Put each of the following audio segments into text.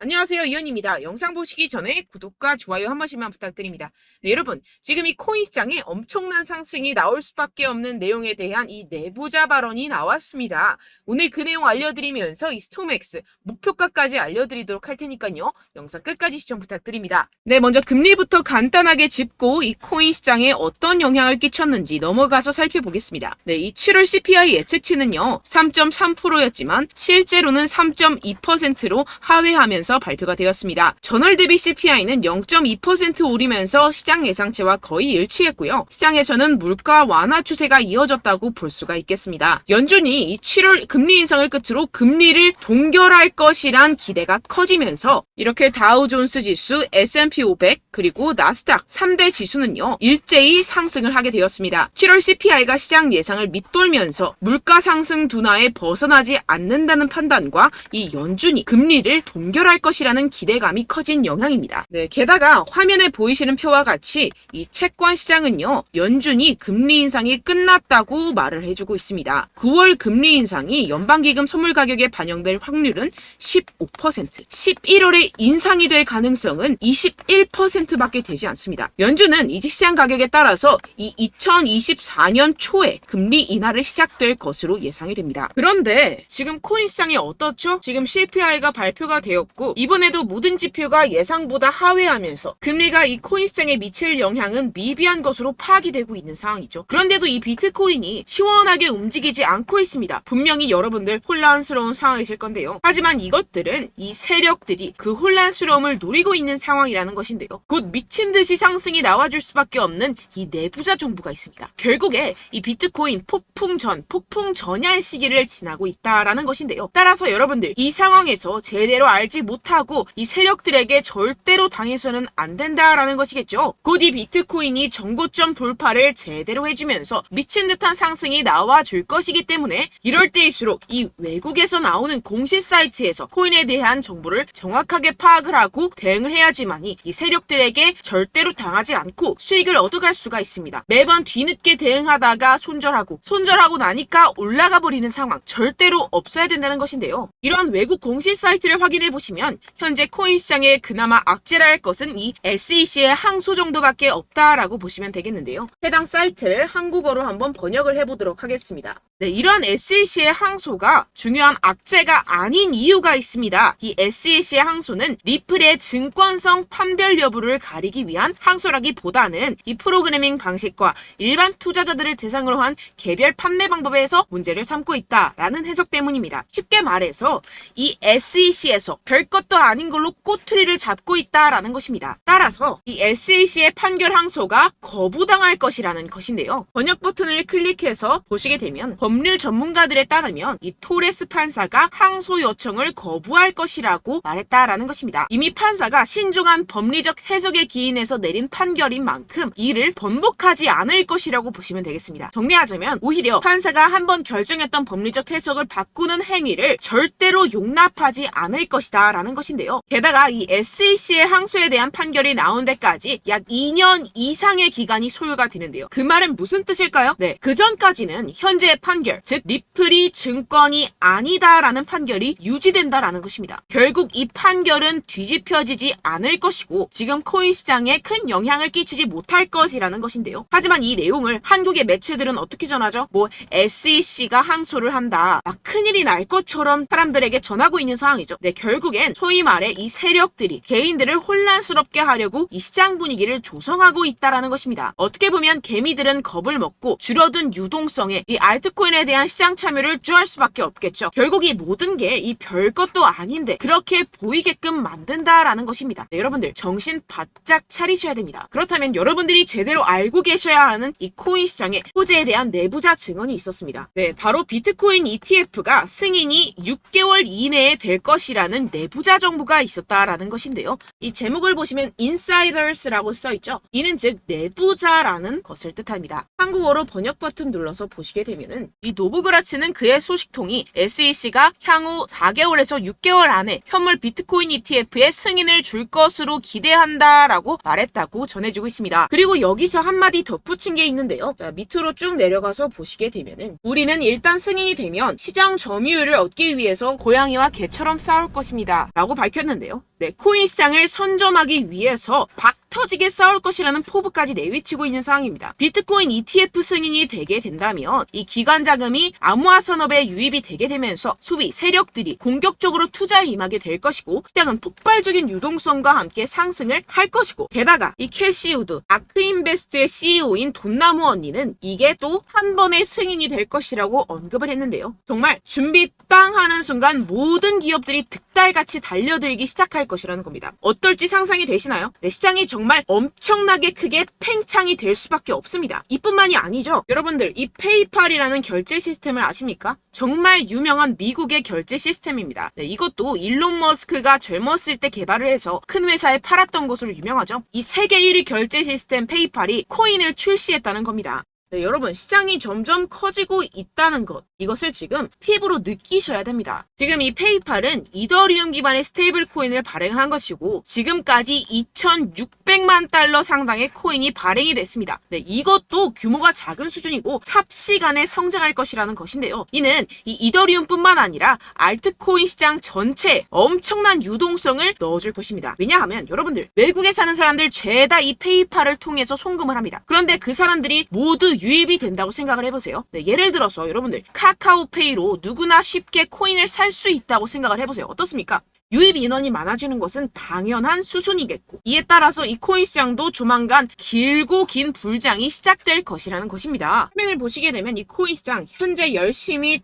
안녕하세요, 이현입니다. 영상 보시기 전에 구독과 좋아요 한 번씩만 부탁드립니다. 네, 여러분, 지금 이 코인 시장에 엄청난 상승이 나올 수밖에 없는 내용에 대한 이 내부자 발언이 나왔습니다. 오늘 그 내용 알려드리면서 이 스톰엑스 목표가까지 알려드리도록 할 테니까요. 영상 끝까지 시청 부탁드립니다. 네, 먼저 금리부터 간단하게 짚고 이 코인 시장에 어떤 영향을 끼쳤는지 넘어가서 살펴보겠습니다. 네, 이 7월 CPI 예측치는요, 3.3%였지만 실제로는 3.2%로 하회하면서 발표가 되었습니다. 전월 대비 CPI는 0.2% 오르면서 시장 예상치와 거의 일치했고요. 시장에서는 물가 완화 추세가 이어졌다고 볼 수가 있겠습니다. 연준이 이 7월 금리 인상을 끝으로 금리를 동결할 것이란 기대가 커지면서 이렇게 다우존스 지수, S&P 500 그리고 나스닥 3대 지수는요 일제히 상승을 하게 되었습니다. 7월 CPI가 시장 예상을 밑돌면서 물가 상승 둔화에 벗어나지 않는다는 판단과 이 연준이 금리를 동결할 것이라는 기대감이 커진 영향입니다. 네, 게다가 화면에 보이시는 표와 같이 이 채권 시장은요 연준이 금리 인상이 끝났다고 말을 해주고 있습니다. 9월 금리 인상이 연방기금 선물 가격에 반영될 확률은 15%, 11월에 인상이 될 가능성은 21%밖에 되지 않습니다. 연준은 이제 시장 가격에 따라서 이 2024년 초에 금리 인하를 시작될 것으로 예상이 됩니다. 그런데 지금 코인 시장이 어떻죠? 지금 CPI가 발표가 되었고 이번에도 모든 지표가 예상보다 하회하면서 금리가 이 코인 시장에 미칠 영향은 미비한 것으로 파악이 되고 있는 상황이죠. 그런데도 이 비트코인이 시원하게 움직이지 않고 있습니다. 분명히 여러분들 혼란스러운 상황이실 건데요. 하지만 이것들은 이 세력들이 그 혼란스러움을 노리고 있는 상황이라는 것인데요. 곧 미친 듯이 상승이 나와줄 수밖에 없는 이 내부자 정보가 있습니다. 결국에 이 비트코인 폭풍 전야의 시기를 지나고 있다라는 것인데요. 따라서 여러분들 이 상황에서 제대로 알지 못하고 이 세력들에게 절대로 당해서는 안 된다라는 것이겠죠. 곧 이 비트코인이 정고점 돌파를 제대로 해주면서 미친 듯한 상승이 나와줄 것이기 때문에 이럴 때일수록 이 외국에서 나오는 공시 사이트에서 코인에 대한 정보를 정확하게 파악을 하고 대응을 해야지만이 이 세력들에게 절대로 당하지 않고 수익을 얻어갈 수가 있습니다. 매번 뒤늦게 대응하다가 손절하고 나니까 올라가 버리는 상황 절대로 없어야 된다는 것인데요. 이러한 외국 공시 사이트를 확인해 보시면 현재 코인 시장에 그나마 악재라 할 것은 이 SEC의 항소 정도밖에 없다라고 보시면 되겠는데요. 해당 사이트를 한국어로 한번 번역을 해보도록 하겠습니다. 네, 이러한 SEC의 항소가 중요한 악재가 아닌 이유가 있습니다. 이 SEC의 항소는 리플의 증권성 판별 여부를 가리기 위한 항소라기보다는 이 프로그래밍 방식과 일반 투자자들을 대상으로 한 개별 판매 방법에서 문제를 삼고 있다라는 해석 때문입니다. 쉽게 말해서 이 SEC에서 별것도 아닌 걸로 꼬투리를 잡고 있다라는 것입니다. 따라서 이 SEC의 판결 항소가 거부당할 것이라는 것인데요. 번역 버튼을 클릭해서 보시게 되면 법률 전문가들에 따르면 이 토레스 판사가 항소 요청을 거부할 것이라고 말했다라는 것입니다. 이미 판사가 신중한 법리적 해석에 기인해서 내린 판결인 만큼 이를 번복하지 않을 것이라고 보시면 되겠습니다. 정리하자면 오히려 판사가 한번 결정했던 법리적 해석을 바꾸는 행위를 절대로 용납하지 않을 것이다 라는 것인데요. 게다가 이 SEC의 항소에 대한 판결이 나온 데까지 약 2년 이상의 기간이 소요가 되는데요. 그 말은 무슨 뜻일까요? 네, 그 전까지는 현재의 판결, 즉 리플이 증권이 아니다라는 판결이 유지된다라는 것입니다. 결국 이 판결은 뒤집혀지지 않을 것이고 지금 코인 시장에 큰 영향을 끼치지 못할 것이라는 것인데요. 하지만 이 내용을 한국의 매체들은 어떻게 전하죠? SEC가 항소를 한다. 막 큰일이 날 것처럼 사람들에게 전하고 있는 상황이죠. 네, 결국엔 소위 말해 이 세력들이 개인들을 혼란스럽게 하려고 이 시장 분위기를 조성하고 있다라는 것입니다. 어떻게 보면 개미들은 겁을 먹고 줄어든 유동성에 이 알트코인에 대한 시장 참여를 주할 수밖에 없겠죠. 결국 이 모든 게 이 별것도 아닌데 그렇게 보이게끔 만든다라는 것입니다. 네, 여러분들 정신 바짝 차리셔야 됩니다. 그렇다면 여러분들이 제대로 알고 계셔야 하는 이 코인 시장의 호재에 대한 내부자 증언이 있었습니다. 네, 바로 비트코인 ETF가 승인이 6개월 이내에 될 것이라는 내부자 정보가 있었다라는 것인데요. 이 제목을 보시면 insiders라고 써있죠. 이는 즉 내부자라는 것을 뜻합니다. 한국어로 번역 버튼 눌러서 보시게 되면은 이 노브그라츠는 그의 소식통이 SEC가 향후 4개월에서 6개월 안에 현물 비트코인 ETF의 승인을 줄 것으로 기대한다라고 말했다고 전해지고 있습니다. 그리고 여기서 한마디 덧붙인 게 있는데요. 자, 밑으로 쭉 내려가서 보시게 되면은 우리는 일단 승인이 되면 시장 점유율을 얻기 위해서 고양이와 개처럼 싸울 것입니다 라고 밝혔는데요. 네, 코인 시장을 선점하기 위해서 터지게 싸울 것이라는 포부까지 내비치고 있는 상황입니다. 비트코인 ETF 승인이 되게 된다면 이 기관 자금이 암호화 산업에 유입이 되게 되면서 소비 세력들이 공격적으로 투자에 임하게 될 것이고 시장은 폭발적인 유동성과 함께 상승을 할 것이고 게다가 이 캐시 우드 아크인베스트의 CEO인 돈나무 언니는 이게 또 한 번의 승인이 될 것이라고 언급을 했는데요. 정말 준비 땅 하는 순간 모든 기업들이 득달같이 달려들기 시작할 것이라는 겁니다. 어떨지 상상이 되시나요? 네, 시장이 정말 엄청나게 크게 팽창이 될 수밖에 없습니다. 이뿐만이 아니죠. 여러분들 이 페이팔이라는 결제 시스템을 아십니까? 정말 유명한 미국의 결제 시스템입니다. 네, 이것도 일론 머스크가 젊었을 때 개발을 해서 큰 회사에 팔았던 것으로 유명하죠. 이 세계 1위 결제 시스템 페이팔이 코인을 출시했다는 겁니다. 네, 여러분 시장이 점점 커지고 있다는 것 이것을 지금 피부로 느끼셔야 됩니다. 지금 이 페이팔은 이더리움 기반의 스테이블 코인을 발행한 것이고 지금까지 2,600만 달러 상당의 코인이 발행이 됐습니다. 네, 이것도 규모가 작은 수준이고 삽시간에 성장할 것이라는 것인데요. 이는 이 이더리움뿐만 아니라 알트코인 시장 전체에 엄청난 유동성을 넣어줄 것입니다. 왜냐하면 여러분들 외국에 사는 사람들 죄다 이 페이팔을 통해서 송금을 합니다. 그런데 그 사람들이 모두 유입이 된다고 생각을 해보세요. 네, 예를 들어서 여러분들 카카오페이로 누구나 쉽게 코인을 살 수 있다고 생각을 해보세요. 어떻습니까? 유입 인원이 많아지는 것은 당연한 수순이겠고 이에 따라서 이 코인 시장도 조만간 길고 긴 불장이 시작될 것이라는 것입니다. 화면을 보시게 되면 이 코인 시장 현재 열심히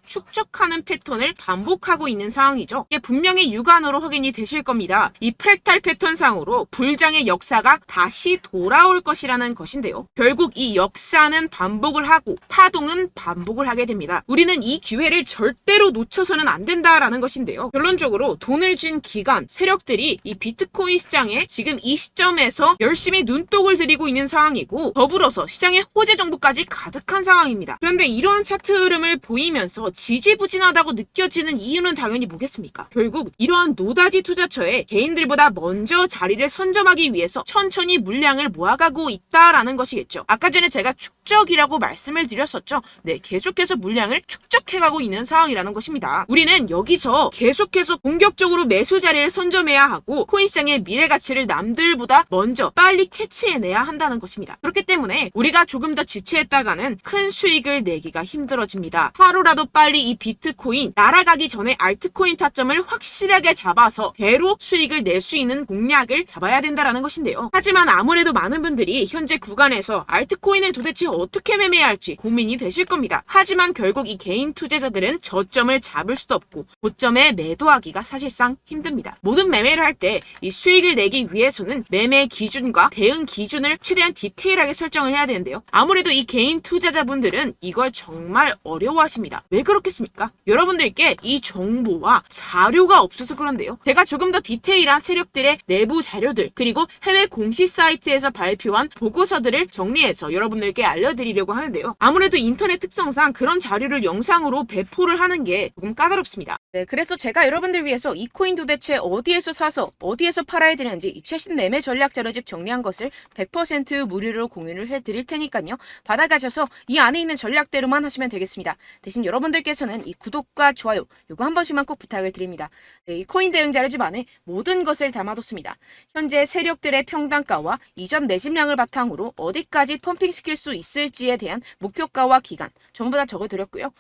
축적하는 패턴을 반복하고 있는 상황이죠. 이게 분명히 육안으로 확인이 되실 겁니다. 이 프랙탈 패턴상으로 불장의 역사가 다시 돌아올 것이라는 것인데요. 결국 이 역사는 반복을 하고 파동은 반복을 하게 됩니다. 우리는 이 기회를 절대로 놓쳐서는 안 된다라는 것인데요. 결론적으로 돈을 쥔 기관, 세력들이 이 비트코인 시장에 지금 이 시점에서 열심히 눈독을 들이고 있는 상황이고 더불어서 시장에 호재 정보까지 가득한 상황입니다. 그런데 이러한 차트 흐름을 보이면서 지지부진하다고 느껴지는 이유는 당연히 뭐겠습니까? 결국 이러한 노다지 투자처에 개인들보다 먼저 자리를 선점하기 위해서 천천히 물량을 모아가고 있다라는 것이겠죠. 아까 전에 제가 축적이라고 말씀을 드렸었죠. 네, 계속해서 물량을 축적해가고 있는 상황이라는 것입니다. 우리는 여기서 계속해서 공격적으로 매수 자리를 선점해야 하고 코인 시장의 미래 가치를 남들보다 먼저 빨리 캐치해내야 한다는 것입니다. 그렇기 때문에 우리가 조금 더 지체했다가는 큰 수익을 내기가 힘들어집니다. 하루라도 빨리 이 비트코인 날아가기 전에 알트코인 타점을 확실하게 잡아서 배로 수익을 낼 수 있는 공략을 잡아야 된다는 것인데요. 하지만 아무래도 많은 분들이 현재 구간에서 알트코인을 도대체 어떻게 매매해야 할지 고민이 되실 겁니다. 하지만 결국 이 개인 투자자들은 저점을 잡을 수도 없고 고점에 매도하기가 사실상 힘듭니다. 모든 매매를 할 때 이 수익을 내기 위해서는 매매 기준과 대응 기준을 최대한 디테일하게 설정을 해야 되는데요. 아무래도 이 개인 투자자분들은 이걸 정말 어려워하십니다. 왜 그렇겠습니까? 여러분들께 이 정보와 자료가 없어서 그런데요. 제가 조금 더 디테일한 세력들의 내부 자료들 그리고 해외 공시 사이트에서 발표한 보고서들을 정리해서 여러분들께 알려드리려고 하는데요. 아무래도 인터넷 특성상 그런 자료를 영상으로 배포를 하는 게 조금 까다롭습니다. 네, 그래서 제가 여러분들 위해서 이 코인 도대체 어디에서 사서 어디에서 팔아야 되는지 이 최신 매매 전략 자료집 정리한 것을 100% 무료로 공유를 해드릴 테니까요. 받아가셔서 이 안에 있는 전략대로만 하시면 되겠습니다. 대신 여러분들께서는 이 구독과 좋아요 요거 한 번씩만 꼭 부탁을 드립니다. 네, 이 코인 대응 자료집 안에 모든 것을 담아뒀습니다. 현재 세력들의 평단가와 이점 내집량을 바탕으로 어디까지 펌핑시킬 수 있을지에 대한 목표가와 기간 전부 다 적어드렸고요.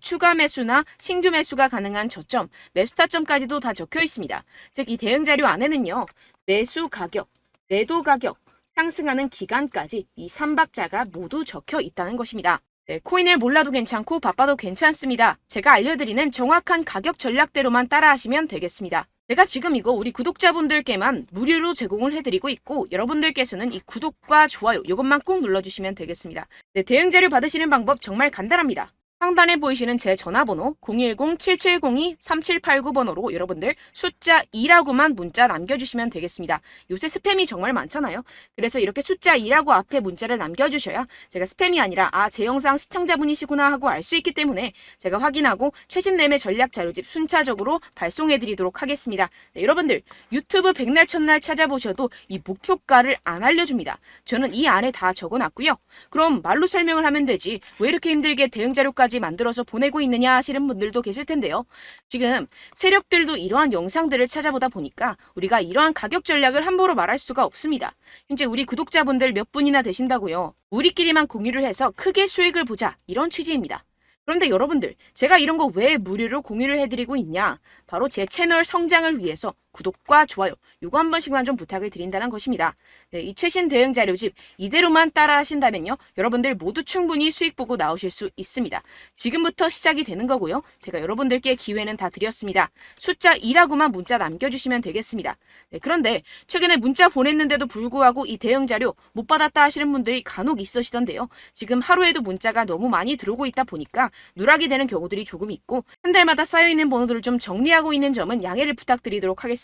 추가 매수나 신규 매수가 가능한 저점, 매수 타점까지도 다 적혀 있습니다. 즉 이 대응 자료 안에는요. 매수 가격, 매도 가격, 상승하는 기간까지 이 3박자가 모두 적혀 있다는 것입니다. 네, 코인을 몰라도 괜찮고 바빠도 괜찮습니다. 제가 알려드리는 정확한 가격 전략대로만 따라하시면 되겠습니다. 제가 지금 이거 우리 구독자분들께만 무료로 제공을 해드리고 있고 여러분들께서는 이 구독과 좋아요 이것만 꼭 눌러주시면 되겠습니다. 네, 대응 자료 받으시는 방법 정말 간단합니다. 상단에 보이시는 제 전화번호 010-7702-3789번호로 여러분들 숫자 2라고만 문자 남겨주시면 되겠습니다. 요새 스팸이 정말 많잖아요. 그래서 이렇게 숫자 2라고 앞에 문자를 남겨주셔야 제가 스팸이 아니라 제 영상 시청자분이시구나 하고 알 수 있기 때문에 제가 확인하고 최신 매매 전략 자료집 순차적으로 발송해드리도록 하겠습니다. 네, 여러분들 유튜브 백날 첫날 찾아보셔도 이 목표가를 안 알려줍니다. 저는 이 안에 다 적어놨고요. 그럼 말로 설명을 하면 되지 왜 이렇게 힘들게 대응 자료까지 영상까지 만들어서 보내고 있느냐 하시는 분들도 계실 텐데요. 지금 세력들도 이러한 영상들을 찾아보다 보니까 우리가 이러한 가격 전략을 함부로 말할 수가 없습니다. 현재 우리 구독자분들 몇 분이나 되신다고요. 우리끼리만 공유를 해서 크게 수익을 보자, 이런 취지입니다. 그런데 여러분들, 제가 이런 거 왜 무료로 공유를 해드리고 있냐? 바로 제 채널 성장을 위해서 구독과 좋아요, 요거 한 번씩만 좀 부탁을 드린다는 것입니다. 네, 이 최신 대응 자료집 이대로만 따라 하신다면요, 여러분들 모두 충분히 수익 보고 나오실 수 있습니다. 지금부터 시작이 되는 거고요. 제가 여러분들께 기회는 다 드렸습니다. 숫자 2라고만 문자 남겨주시면 되겠습니다. 네, 그런데 최근에 문자 보냈는데도 불구하고 이 대응 자료 못 받았다 하시는 분들이 간혹 있으시던데요. 지금 하루에도 문자가 너무 많이 들어오고 있다 보니까 누락이 되는 경우들이 조금 있고, 한 달마다 쌓여있는 번호들을 좀 정리하고 있는 점은 양해를 부탁드리도록 하겠습니다.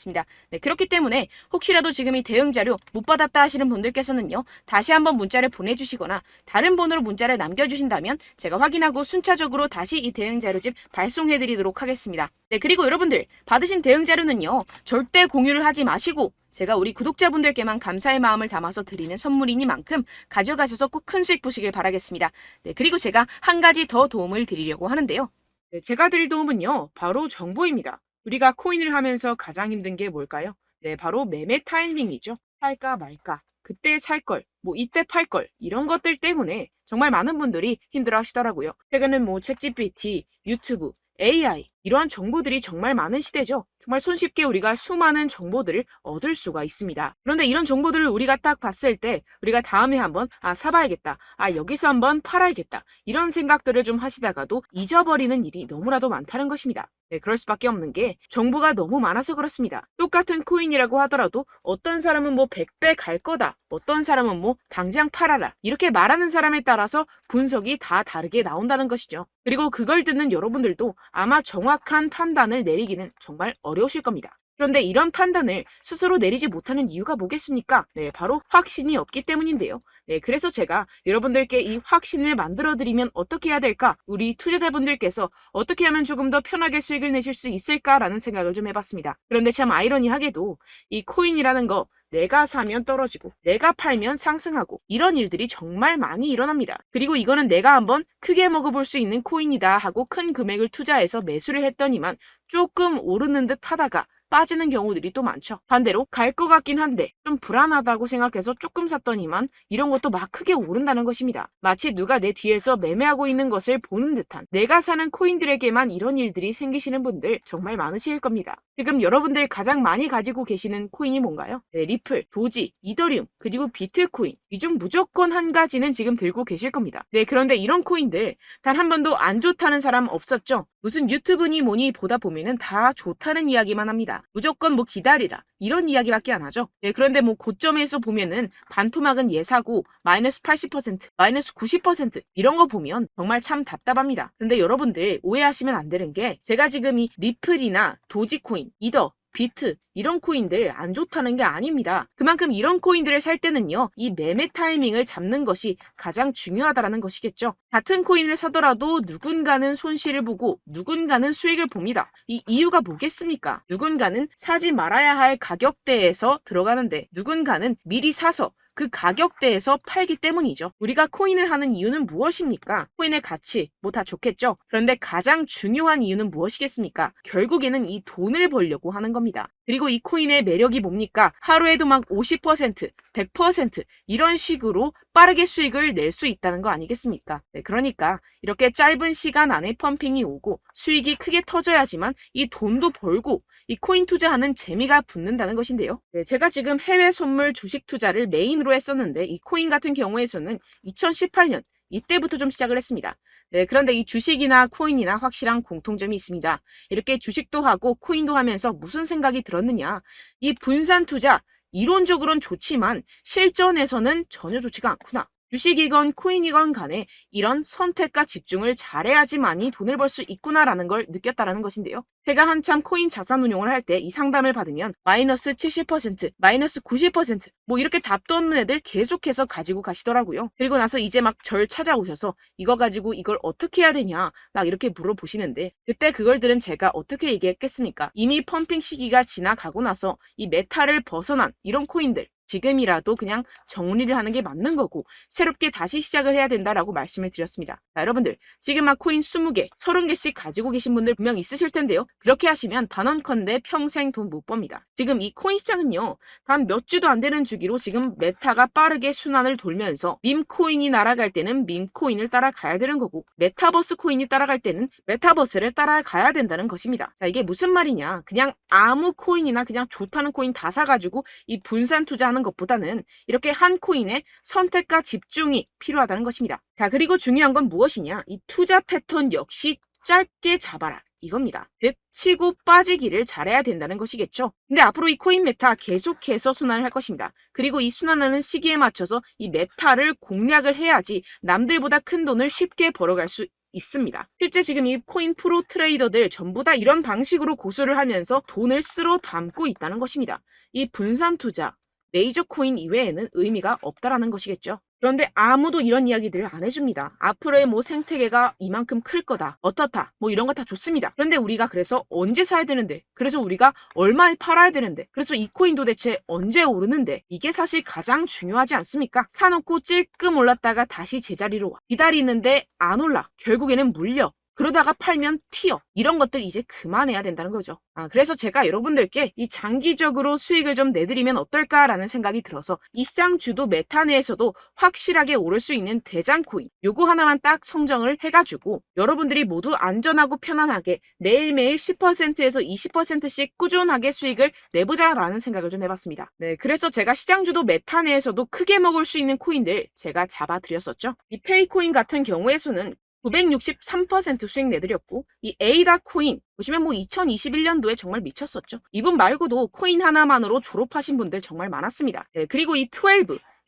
네, 그렇기 때문에 혹시라도 지금 이 대응 자료 못 받았다 하시는 분들께서는요, 다시 한번 문자를 보내주시거나 다른 번호로 문자를 남겨주신다면 제가 확인하고 순차적으로 다시 이 대응 자료집 발송해드리도록 하겠습니다. 네, 그리고 여러분들 받으신 대응 자료는요, 절대 공유를 하지 마시고 제가 우리 구독자분들께만 감사의 마음을 담아서 드리는 선물이니만큼 가져가셔서 꼭 큰 수익 보시길 바라겠습니다. 네, 그리고 제가 한 가지 더 도움을 드리려고 하는데요. 네, 제가 드릴 도움은요, 바로 정보입니다. 우리가 코인을 하면서 가장 힘든 게 뭘까요? 네, 바로 매매 타이밍이죠. 살까 말까, 그때 살 걸, 뭐 이때 팔 걸, 이런 것들 때문에 정말 많은 분들이 힘들어 하시더라고요. 최근은 뭐 챗GPT, 유튜브, AI, 이러한 정보들이 정말 많은 시대죠. 정말 손쉽게 우리가 수많은 정보들을 얻을 수가 있습니다. 그런데 이런 정보들을 우리가 딱 봤을 때 우리가 다음에 한번 사봐야겠다, 여기서 한번 팔아야겠다, 이런 생각들을 좀 하시다가도 잊어버리는 일이 너무나도 많다는 것입니다. 네, 그럴 수밖에 없는 게 정보가 너무 많아서 그렇습니다. 똑같은 코인이라고 하더라도 어떤 사람은 뭐 100배 갈 거다, 어떤 사람은 뭐 당장 팔아라, 이렇게 말하는 사람에 따라서 분석이 다 다르게 나온다는 것이죠. 그리고 그걸 듣는 여러분들도 아마 정확한 판단을 내리기는 정말 어려우실 겁니다. 그런데 이런 판단을 스스로 내리지 못하는 이유가 뭐겠습니까? 네, 바로 확신이 없기 때문인데요. 네, 그래서 제가 여러분들께 이 확신을 만들어드리면 어떻게 해야 될까? 우리 투자자분들께서 어떻게 하면 조금 더 편하게 수익을 내실 수 있을까라는 생각을 좀 해봤습니다. 그런데 참 아이러니하게도 이 코인이라는 거, 내가 사면 떨어지고 내가 팔면 상승하고, 이런 일들이 정말 많이 일어납니다. 그리고 이거는 내가 한번 크게 먹어볼 수 있는 코인이다 하고 큰 금액을 투자해서 매수를 했더니만 조금 오르는 듯 하다가 빠지는 경우들이 또 많죠. 반대로 갈 것 같긴 한데 좀 불안하다고 생각해서 조금 샀더니만 이런 것도 막 크게 오른다는 것입니다. 마치 누가 내 뒤에서 매매하고 있는 것을 보는 듯한, 내가 사는 코인들에게만 이런 일들이 생기시는 분들 정말 많으실 겁니다. 지금 여러분들 가장 많이 가지고 계시는 코인이 뭔가요? 네, 리플, 도지, 이더리움, 그리고 비트코인, 이 중 무조건 한 가지는 지금 들고 계실 겁니다. 네, 그런데 이런 코인들 단 한 번도 안 좋다는 사람 없었죠? 무슨 유튜브니 뭐니 보다 보면은 다 좋다는 이야기만 합니다. 무조건 뭐 기다리라, 이런 이야기밖에 안 하죠. 네, 그런데 뭐 고점에서 보면은 반토막은 예사고 마이너스 80%, 마이너스 90% 이런 거 보면 정말 참 답답합니다. 근데 여러분들 오해하시면 안 되는 게, 제가 지금 이 리플이나 도지코인, 이더, 비트, 이런 코인들 안 좋다는 게 아닙니다. 그만큼 이런 코인들을 살 때는요, 이 매매 타이밍을 잡는 것이 가장 중요하다는 것이겠죠. 같은 코인을 사더라도 누군가는 손실을 보고 누군가는 수익을 봅니다. 이 이유가 뭐겠습니까? 누군가는 사지 말아야 할 가격대에서 들어가는데 누군가는 미리 사서 그 가격대에서 팔기 때문이죠. 우리가 코인을 하는 이유는 무엇입니까? 코인의 가치, 뭐 다 좋겠죠. 그런데 가장 중요한 이유는 무엇이겠습니까? 결국에는 이 돈을 벌려고 하는 겁니다. 그리고 이 코인의 매력이 뭡니까? 하루에도 막 50%, 100% 이런 식으로 빠르게 수익을 낼 수 있다는 거 아니겠습니까? 네, 그러니까 이렇게 짧은 시간 안에 펌핑이 오고 수익이 크게 터져야지만 이 돈도 벌고 이 코인 투자하는 재미가 붙는다는 것인데요. 네, 제가 지금 해외 선물 주식 투자를 메인으로 했었는데 이 코인 같은 경우에서는 2018년 이때부터 좀 시작을 했습니다. 네, 그런데 이 주식이나 코인이나 확실한 공통점이 있습니다. 이렇게 주식도 하고 코인도 하면서 무슨 생각이 들었느냐? 이 분산 투자, 이론적으로는 좋지만 실전에서는 전혀 좋지가 않구나. 주식이건 코인이건 간에 이런 선택과 집중을 잘해야지만이 돈을 벌 수 있구나라는 걸 느꼈다라는 것인데요. 제가 한참 코인 자산 운용을 할 때 이 상담을 받으면 마이너스 70%, 마이너스 90% 뭐 이렇게 답도 없는 애들 계속해서 가지고 가시더라고요. 그리고 나서 이제 막 절 찾아오셔서 이거 가지고 이걸 어떻게 해야 되냐 막 이렇게 물어보시는데, 그때 그걸 들은 제가 어떻게 얘기했겠습니까? 이미 펌핑 시기가 지나가고 나서 이 메타를 벗어난 이런 코인들, 지금이라도 그냥 정리를 하는 게 맞는 거고 새롭게 다시 시작을 해야 된다라고 말씀을 드렸습니다. 자, 여러분들 지금 막 코인 20개, 30개씩 가지고 계신 분들 분명 있으실 텐데요. 그렇게 하시면 단언컨대 평생 돈 못 법니다. 지금 이 코인 시장은요. 단 몇 주도 안 되는 주기로 지금 메타가 빠르게 순환을 돌면서 밈코인이 날아갈 때는 밈코인을 따라가야 되는 거고 메타버스 코인이 따라갈 때는 메타버스를 따라가야 된다는 것입니다. 자, 이게 무슨 말이냐. 그냥 아무 코인이나 그냥 좋다는 코인 다 사가지고 이 분산 투자하는 것보다는 이렇게 한 코인에 선택과 집중이 필요하다는 것입니다. 자, 그리고 중요한 건 무엇이냐. 이 투자 패턴 역시 짧게 잡아라. 이겁니다. 즉 치고 빠지기를 잘해야 된다는 것이겠죠. 근데 앞으로 이 코인 메타 계속해서 순환을 할 것입니다. 그리고 이 순환하는 시기에 맞춰서 이 메타를 공략을 해야지 남들보다 큰 돈을 쉽게 벌어갈 수 있습니다. 실제 지금 이 코인 프로 트레이더들 전부 다 이런 방식으로 고수를 하면서 돈을 쓸어 담고 있다는 것입니다. 이 분산 투자, 메이저 코인 이외에는 의미가 없다라는 것이겠죠. 그런데 아무도 이런 이야기들을 안 해줍니다. 앞으로의 뭐 생태계가 이만큼 클 거다. 어떻다. 뭐 이런 거 다 좋습니다. 그런데 우리가 그래서 언제 사야 되는데? 그래서 우리가 얼마에 팔아야 되는데? 그래서 이 코인 도대체 언제 오르는데? 이게 사실 가장 중요하지 않습니까? 사놓고 찔끔 올랐다가 다시 제자리로 와. 기다리는데 안 올라. 결국에는 물려. 그러다가 팔면 튀어. 이런 것들 이제 그만해야 된다는 거죠. 그래서 제가 여러분들께 이 장기적으로 수익을 좀 내드리면 어떨까라는 생각이 들어서 이 시장 주도 메타 내에서도 확실하게 오를 수 있는 대장 코인 요거 하나만 딱 선정을 해가지고 여러분들이 모두 안전하고 편안하게 매일매일 10%에서 20%씩 꾸준하게 수익을 내보자라는 생각을 좀 해봤습니다. 네, 그래서 제가 시장 주도 메타 내에서도 크게 먹을 수 있는 코인들 제가 잡아드렸었죠. 이 페이코인 같은 경우에서는 963% 수익 내드렸고 이 에이다 코인 보시면 뭐 2021년도에 정말 미쳤었죠. 이분 말고도 코인 하나만으로 졸업하신 분들 정말 많았습니다. 네, 그리고 이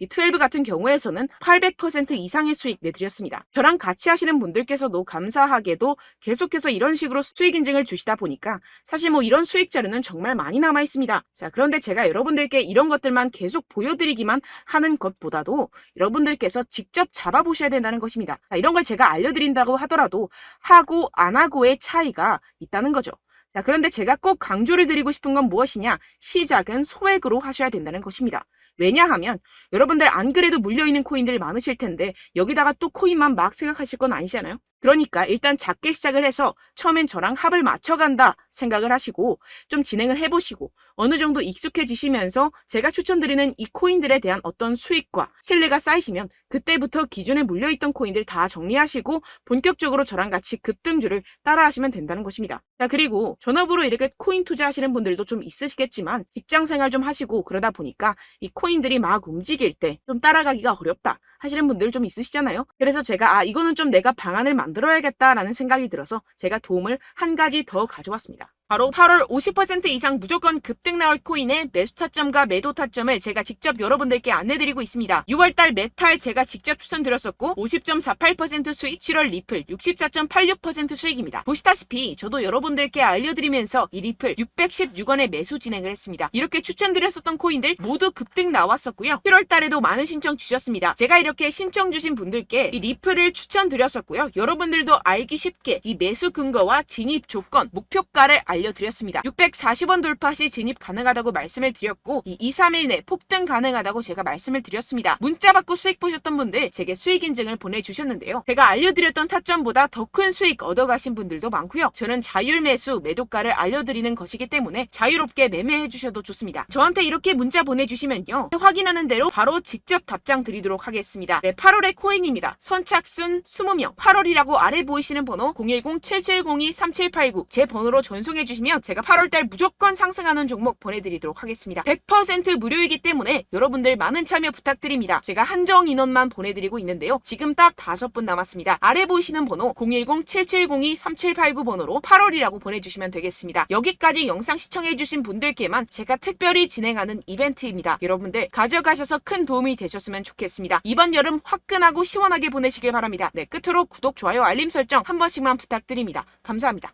12 같은 경우에서는 800% 이상의 수익 내드렸습니다. 저랑 같이 하시는 분들께서도 감사하게도 계속해서 이런 식으로 수익 인증을 주시다 보니까 사실 뭐 이런 수익 자료는 정말 많이 남아 있습니다. 자, 그런데 제가 여러분들께 이런 것들만 계속 보여드리기만 하는 것보다도 여러분들께서 직접 잡아보셔야 된다는 것입니다. 자, 이런 걸 제가 알려드린다고 하더라도 하고 안 하고의 차이가 있다는 거죠. 자, 그런데 제가 꼭 강조를 드리고 싶은 건 무엇이냐? 시작은 소액으로 하셔야 된다는 것입니다. 왜냐하면 여러분들 안 그래도 물려있는 코인들 많으실 텐데 여기다가 또 코인만 막 생각하실 건 아니잖아요. 그러니까 일단 작게 시작을 해서 처음엔 저랑 합을 맞춰간다 생각을 하시고 좀 진행을 해보시고 어느 정도 익숙해지시면서 제가 추천드리는 이 코인들에 대한 어떤 수익과 신뢰가 쌓이시면 그때부터 기존에 물려있던 코인들 다 정리하시고 본격적으로 저랑 같이 급등주를 따라하시면 된다는 것입니다. 자, 그리고 전업으로 이렇게 코인 투자하시는 분들도 좀 있으시겠지만 직장생활 좀 하시고 그러다 보니까 이 코인들이 막 움직일 때 좀 따라가기가 어렵다 하시는 분들 좀 있으시잖아요. 그래서 제가 이거는 좀 내가 방안을 만들어야겠다라는 생각이 들어서 제가 도움을 한 가지 더 가져왔습니다. 바로 8월 50% 이상 무조건 급등 나올 코인의 매수 타점과 매도 타점을 제가 직접 여러분들께 안내드리고 있습니다. 6월달 메탈 제가 직접 추천드렸었고 50.48% 수익, 7월 리플 64.86% 수익입니다. 보시다시피 저도 여러분들께 알려드리면서 이 리플 616원에 매수 진행을 했습니다. 이렇게 추천드렸었던 코인들 모두 급등 나왔었고요. 7월달에도 많은 신청 주셨습니다. 제가 이렇게 신청 주신 분들께 이 리플을 추천드렸었고요. 여러분들도 알기 쉽게 이 매수 근거와 진입 조건, 목표가를 알려드렸습니다. 640원 돌파 시 진입 가능하다고 말씀을 드렸고 이 2-3일 내 폭등 가능하다고 제가 말씀을 드렸습니다. 문자 받고 수익 보셨던 분들 제게 수익 인증을 보내주셨는데요. 제가 알려드렸던 타점보다 더 큰 수익 얻어가신 분들도 많고요. 저는 자율 매수 매도가를 알려드리는 것이기 때문에 자유롭게 매매해 주셔도 좋습니다. 저한테 이렇게 문자 보내주시면요. 확인하는 대로 바로 직접 답장 드리도록 하겠습니다. 네, 8월의 코인입니다. 선착순 20명 8월이라고 아래 보이시는 번호 010-7702-3789 제 번호로 전송해 주시면 제가 8월달 무조건 상승하는 종목 보내드리도록 하겠습니다. 100% 무료이기 때문에 여러분들 많은 참여 부탁드립니다. 제가 한정 인원만 보내드리고 있는데요. 지금 딱 5분 남았습니다. 아래 보이시는 번호 010-7702-3789 번호로 8월이라고 보내주시면 되겠습니다. 여기까지 영상 시청해주신 분들께만 제가 특별히 진행하는 이벤트입니다. 여러분들 가져가셔서 큰 도움이 되셨으면 좋겠습니다. 이번 여름 화끈하고 시원하게 보내시길 바랍니다. 네, 끝으로 구독, 좋아요, 알림 설정 한 번씩만 부탁드립니다. 감사합니다.